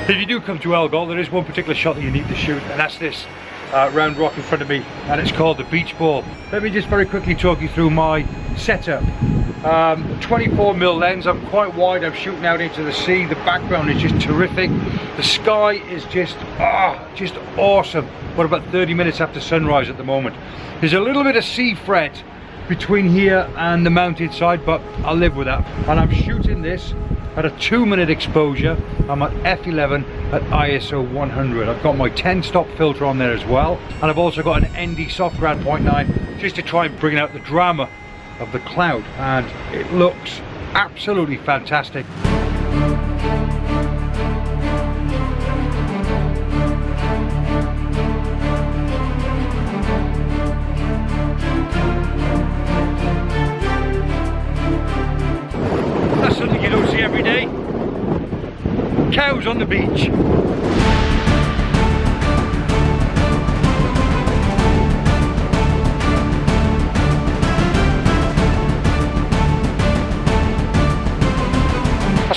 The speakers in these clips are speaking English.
If you do come to Elgol, there is one particular shot that you need to shoot, and that's this round rock in front of me, and it's called the beach ball. Let me just very quickly talk you through my setup. 24mm lens, I'm quite wide, I'm shooting out into the sea, the background is just terrific, the sky is just awesome. We're about 30 minutes after sunrise at the moment. There's a little bit of sea fret between here and the mountainside, but I'll live with that. And I'm shooting this at a 2-minute exposure. I'm at f11 at ISO 100. I've got my 10-stop filter on there as well, and I've also got an ND soft ground 0.9 just to try and bring out the drama of the cloud, and it looks absolutely fantastic. That's something you don't see every day. Cows on the beach.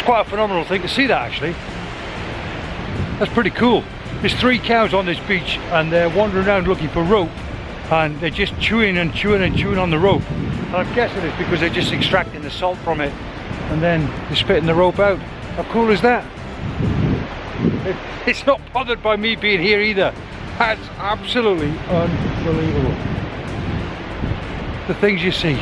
Quite a phenomenal thing to see that, actually. That's pretty cool. There's 3 cows on this beach and they're wandering around looking for rope, and they're just chewing and chewing and chewing on the rope, and I'm guessing it's because they're just extracting the salt from it and then they're spitting the rope out. How cool is that? It's not bothered by me being here either. That's absolutely unbelievable, the things you see.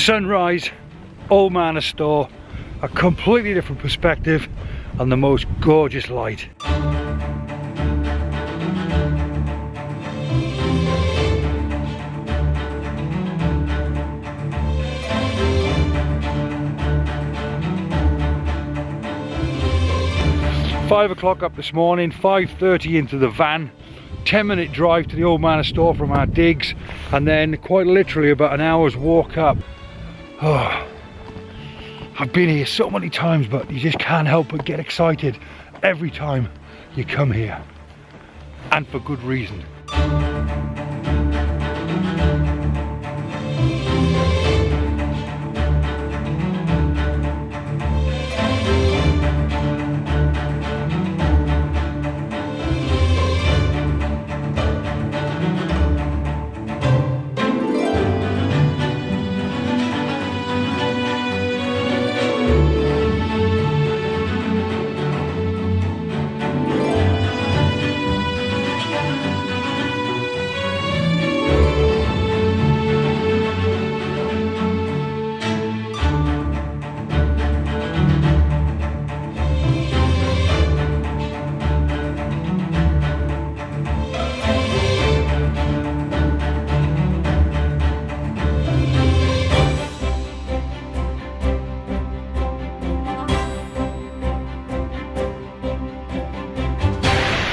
sunrise, old Man of Storr, a completely different perspective and the most gorgeous light. Five o'clock up this morning, 5:30 into the van, 10-minute drive to the old Man of Storr from our digs, and then quite literally about an hour's walk up. Oh, I've been here so many times, but you just can't help but get excited every time you come here, and for good reason.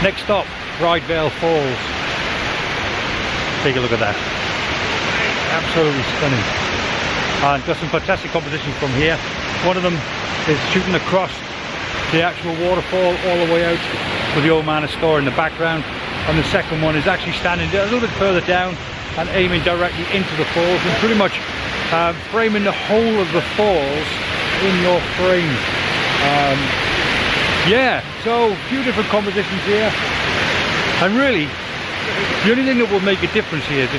Next stop, Lealt Falls. Take a look at that. Absolutely stunning. And got some fantastic compositions from here. One of them is shooting across the actual waterfall all the way out with the old Man of Storr in the background. And the second one is actually standing a little bit further down and aiming directly into the falls and pretty much framing the whole of the falls in your frame. Yeah, so a few different compositions here, and really the only thing that will make a difference here is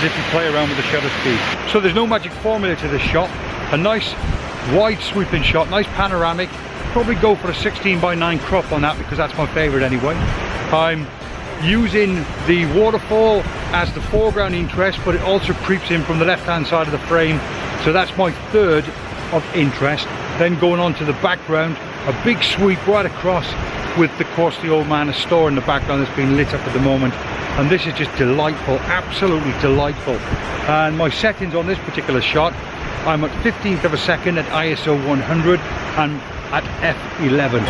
if you play around with the shutter speed. So there's no magic formula to this shot. A nice wide sweeping shot, nice panoramic. Probably go for a 16:9 crop on that because that's my favourite anyway. I'm using the waterfall as the foreground interest, but it also creeps in from the left hand side of the frame, so that's my third of interest. Then going on to the background, a big sweep right across with, of course, the old Man of Storr in the background that's being lit up at the moment. And this is just delightful, absolutely delightful. And my settings on this particular shot, I'm at 15th of a second at ISO 100 and at f11.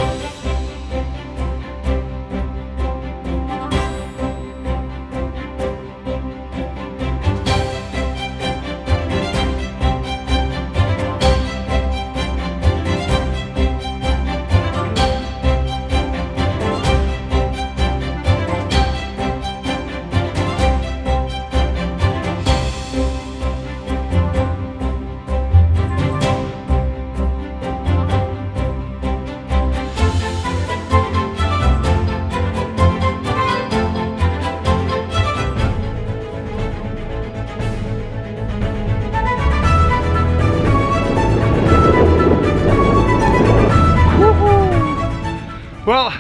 Well,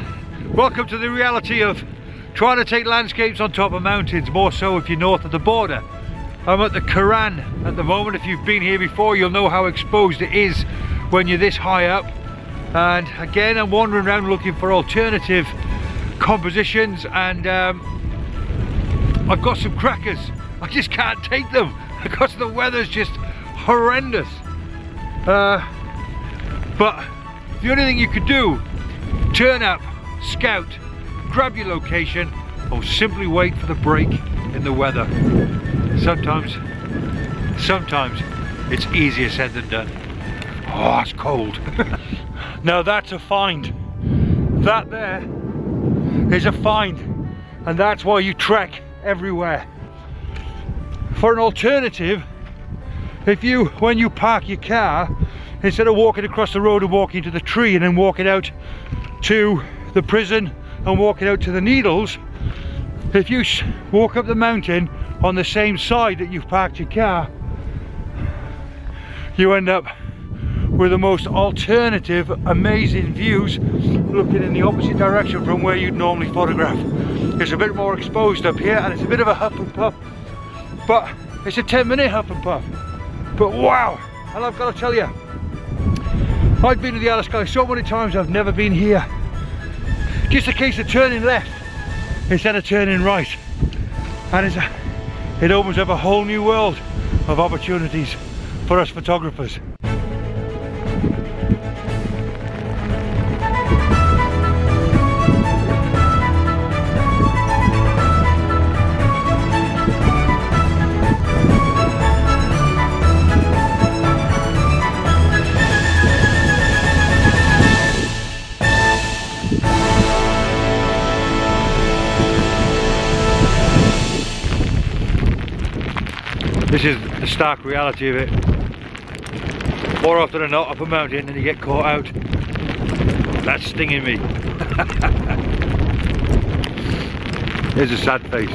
welcome to the reality of trying to take landscapes on top of mountains, more so if you're north of the border. I'm at the Quiraing at the moment. If you've been here before, you'll know how exposed it is when you're this high up. And again, I'm wandering around looking for alternative compositions, and I've got some crackers. I just can't take them because the weather's just horrendous. But the only thing you could do, turn up, scout, grab your location, or simply wait for the break in the weather. Sometimes it's easier said than done. Oh, it's cold. Now that's a find. That there is a find, and that's why you trek everywhere. For an alternative, when you park your car, instead of walking across the road and walking to the tree and then walking out to the prison and walking out to the needles, if you walk up the mountain on the same side that you've parked your car, you end up with the most alternative, amazing views looking in the opposite direction from where you'd normally photograph. It's a bit more exposed up here, and it's a bit of a huff and puff, but it's a 10-minute huff and puff. But wow, and I've got to tell you, I've been to the Isle of Skye so many times, I've never been here. Just a case of turning left instead of turning right, and it opens up a whole new world of opportunities for us photographers. This is the stark reality of it. More often than not, up a mountain and you get caught out. That's stinging me. Here's a sad face.